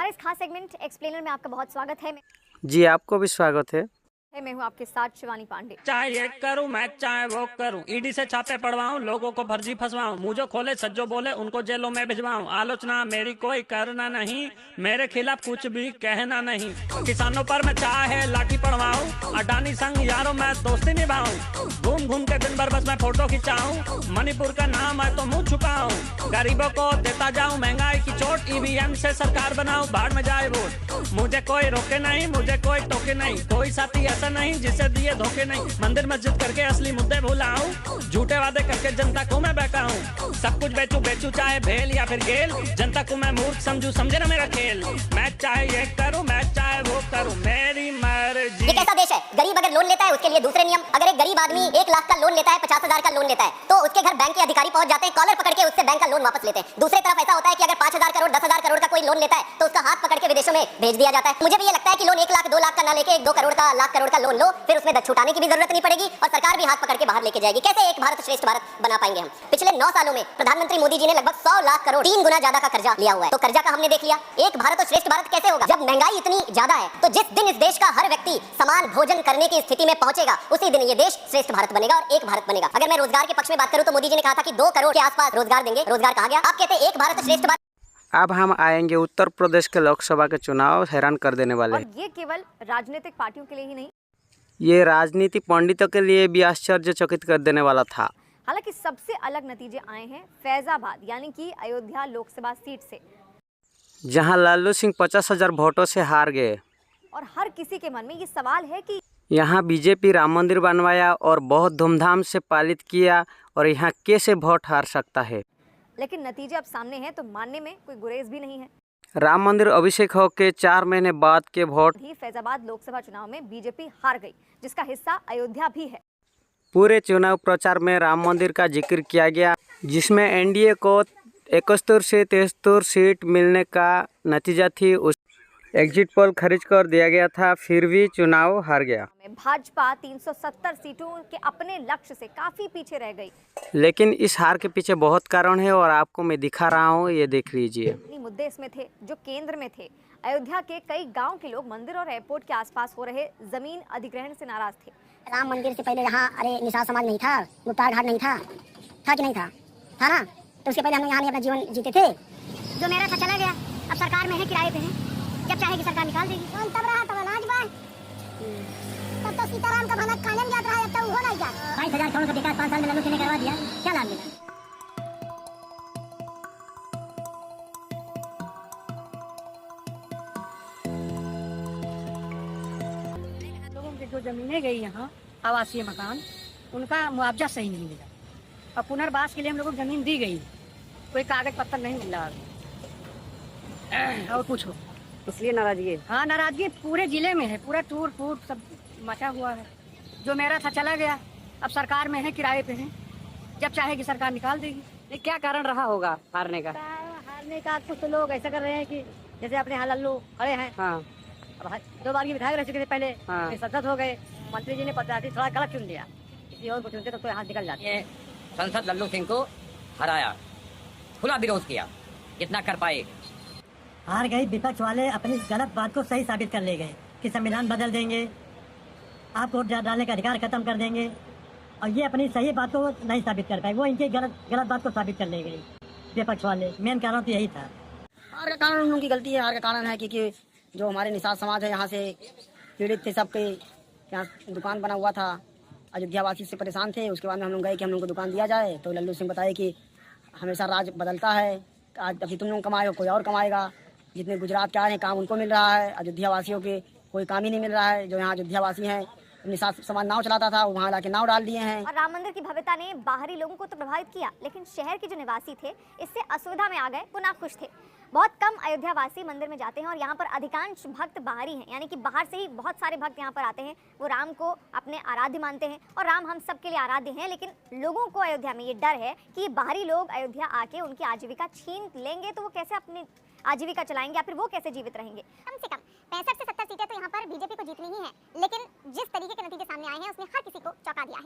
हमारे इस खास सेगमेंट एक्सप्लेनर में आपका बहुत स्वागत है। जी, आपको भी स्वागत है। मैं हूँ आपके साथ शिवानी पांडे। चाहे ये करूं मैं चाहे वो करूं, ईडी से छापे पड़वाऊं, लोगों को फर्जी फंसवाऊं, मुझे खोले सज्जो बोले उनको जेलों में भिजवाऊं। आलोचना मेरी कोई करना नहीं, मेरे खिलाफ कुछ भी कहना नहीं। किसानों पर मैं चाहे लाठी पड़वाऊं, अडानी संग यारों मैं दोस्ती निभाऊं। घूम घूम के दिन भर बस मैं फोटो खिंचाऊं, मणिपुर का नाम है तो मुंह छुपाऊं। गरीबों को देता जाऊं महंगाई की चोट, ईवीएम से सरकार बनाऊं, बाढ़ में जाए वोट। मुझे कोई रोके नहीं, मुझे कोई टोके नहीं, कोई साथी ऐसा नहीं जिसे दिए धोखे नहीं। मंदिर मस्जिद करके असली मुद्दे भुलाऊं, झूठे वादे करके जनता को मैं बहकाऊं। सब कुछ बेचूं बेचूं चाहे भेल या फिर गेल, जनता को मैं मूर्ख समझूं, समझे ना मेरा खेल। मैं चाहे ये करूं मैं चाहे वो करूं, मेरी मर्जी। ये कैसा देश है? गरीब अगर लोन लेता है उसके लिए दूसरे नियम। अगर एक गरीब आदमी 1 लाख का लोन लेता है, 50,000 का लोन लेता है, तो उसके घर बैंक के अधिकारी पहुंच जाते हैं, कॉलर पकड़ के उससे बैंक का लोन वापस लेते हैं। दूसरी तरफ ऐसा होता है कि अगर 5,000 करोड़ 10,000 करोड़ का कोई लोन लेता है तो उसका हाथ पकड़ के विदेशों में भेज दिया जाता है। मुझे भी ये लगता है कि लोन 1 लाख 2 लाख का ना लेके 1-2 करोड़ का, लाख करोड़ का लोन लो, फिर उसमें छुटाने की भी जरूरत नहीं पड़ेगी और सरकार भी हाथ पकड़ के बाहर लेके जाएगी। कैसे एक भारत श्रेष्ठ भारत बना पाएंगे हम? पिछले 9 सालों में प्रधानमंत्री मोदी जी ने लगभग 100 लाख करोड़, 3 गुना ज्यादा का कर्जा लिया हुआ है। तो कर्जा का हमने देख लिया। एक भारत और श्रेष्ठ भारत कैसे होगा? जब महंगाई इतनी ज्यादा है तो जिस दिन इस देश का हर व्यक्ति समान भोजन करने की स्थिति में पहुंचेगा, उसी दिन ये देश श्रेष्ठ भारत बनेगा और एक भारत बनेगा। अगर मैं रोजगार के पक्ष में बात करूं तो मोदी जी ने कहा था कि 2 करोड़ के आसपास रोजगार देंगे। रोजगार कहा गया? आप कहते हैं एक भारत श्रेष्ठ भारत। अब हम आएंगे उत्तर प्रदेश के लोकसभा के चुनाव, हैरान कर देने वाले और हैं। ये केवल राजनीतिक पार्टियों के लिए ही नहीं, ये राजनीति पंडितों के लिए भी आश्चर्यचकित कर देने वाला था। हालांकि सबसे अलग नतीजे आए हैं फैजाबाद यानी कि अयोध्या लोकसभा सीट से, जहां लालू सिंह 50,000 वोटों से हार गए। और हर किसी के मन में ये सवाल है कि यहां बीजेपी राम मंदिर बनवाया और बहुत धूमधाम से पालित किया, और यहां कैसे वोट हार सकता है? लेकिन नतीजे अब सामने हैं तो मानने में कोई गुरेज भी नहीं है। राम मंदिर अभिषेक होके 4 महीने बाद के वोट ही फैजाबाद लोकसभा चुनाव में बीजेपी हार गई, जिसका हिस्सा अयोध्या भी है। पूरे चुनाव प्रचार में राम मंदिर का जिक्र किया गया, जिसमें एनडीए को 71 से 73 सीट मिलने का नतीजा थी। उस एग्जिट पोल खरीद कर दिया गया था, फिर भी चुनाव हार गया। भाजपा 370 सीटों के अपने लक्ष्य से काफी पीछे रह गई। लेकिन इस हार के पीछे बहुत कारण है और आपको मैं दिखा रहा हूँ, ये देख लीजिए। मुद्दे इसमें थे जो केंद्र में थे। अयोध्या के कई गांव के लोग मंदिर और एयरपोर्ट के आसपास हो रहे जमीन अधिग्रहण से नाराज थे। राम मंदिर से पहले यहाँ निषाद समाज नहीं था, गुप्तार घाट नहीं था, था कि नहीं था? था ना? तो उसके पहले हम यहाँ अपना जीवन जीते थे। जो मेरा था चला गया, अब सरकार में है, किराए पे है, जब चाहेगी सरकार निकाल देगी। तब रहा तब अनाज बा, तब तो सीताराम का भनक खाने में जाता रहा, तब हो नहीं जाता। 22,000 करोड़ का विकास 5 साल में लालू ने करवा दिया, क्या लाभ मिला? लोगों की जो जमीनें गई यहाँ आवासीय मकान, उनका मुआवजा सही नहीं मिला और पुनर्वास के लिए हम लोगों को जमीन दी गई, कोई कागज पत्तर नहीं मिला। और पूछो, इसलिए नाराजगी है। हाँ, नाराजगी पूरे जिले में है, पूरा टूट फूट सब मचा हुआ है। जो मेरा था चला गया, अब सरकार में है, किराए पे है, जब चाहेगी सरकार निकाल देगी। ये क्या कारण रहा होगा हारने का? हारने का कुछ लोग ऐसा कर रहे हैं कि जैसे अपने यहाँ लल्लू खड़े हैं, हाँ, अब 2 बार की विधायक रह चुके थे पहले, हाँ। फिर सांसद हो गए, मंत्री जी ने पचासी थोड़ा गलत चुन लिया, किसी और को चुनते तो कोई हाथ निकल जाती है। संसद लल्लू सिंह को हराया, खुला विरोध किया, जितना कर पाए। हार गई, विपक्ष वाले अपनी गलत बात को सही साबित कर ले गए कि संविधान बदल देंगे, आप वोट डालने का अधिकार खत्म कर देंगे, और ये अपनी सही बात को नहीं साबित कर पाए, वो इनकी गलत बात को साबित कर ले गए विपक्ष वाले। मेन कारण तो यही था। हार का कारण उन लोगों की गलती है। हार का कारण है कि जो हमारे निषाद समाज है, यहाँ से पीड़ित थे, सबके यहाँ दुकान बना हुआ था, अयोध्या वासी से परेशान थे। उसके बाद में हम लोग गए कि हम लोग को दुकान दिया जाए, तो लल्लू सिंह बताए कि हमेशा राज बदलता है, आज अभी तुम लोग कमाए हो, कोई और कमाएगा। जितने गुजरात के आए हैं काम उनको मिल रहा है, अयोध्या वासियों के कोई काम ही नहीं मिल रहा है। जो यहाँ अयोध्या वासी हैं, निषाद समाज नाव चलाता था, वो वहाँ लाके नाव डाल दिए हैं। और राम मंदिर की भव्यता ने बाहरी लोगों को तो प्रभावित किया, लेकिन शहर के जो निवासी थे इससे असुविधा में आ गए, वो नाखुश थे। बहुत कम अयोध्या वासी मंदिर में जाते हैं और यहाँ पर अधिकांश भक्त बाहरी हैं, यानी कि बाहर से ही बहुत सारे भक्त यहाँ पर आते हैं। वो राम को अपने आराध्य मानते हैं और राम हम सब के लिए आराध्य हैं। लेकिन लोगों को अयोध्या में ये डर है कि बाहरी लोग अयोध्या आके उनकी आजीविका छीन लेंगे, तो वो कैसे अपनी आजीविका चलाएंगे या फिर वो कैसे जीवित रहेंगे। कम से कम 65 से 70 सीटें तो यहाँ पर बीजेपी को जीतनी ही है, लेकिन जिस तरीके के नतीजे सामने आए हैं उसने हर किसी को चौंका दिया है।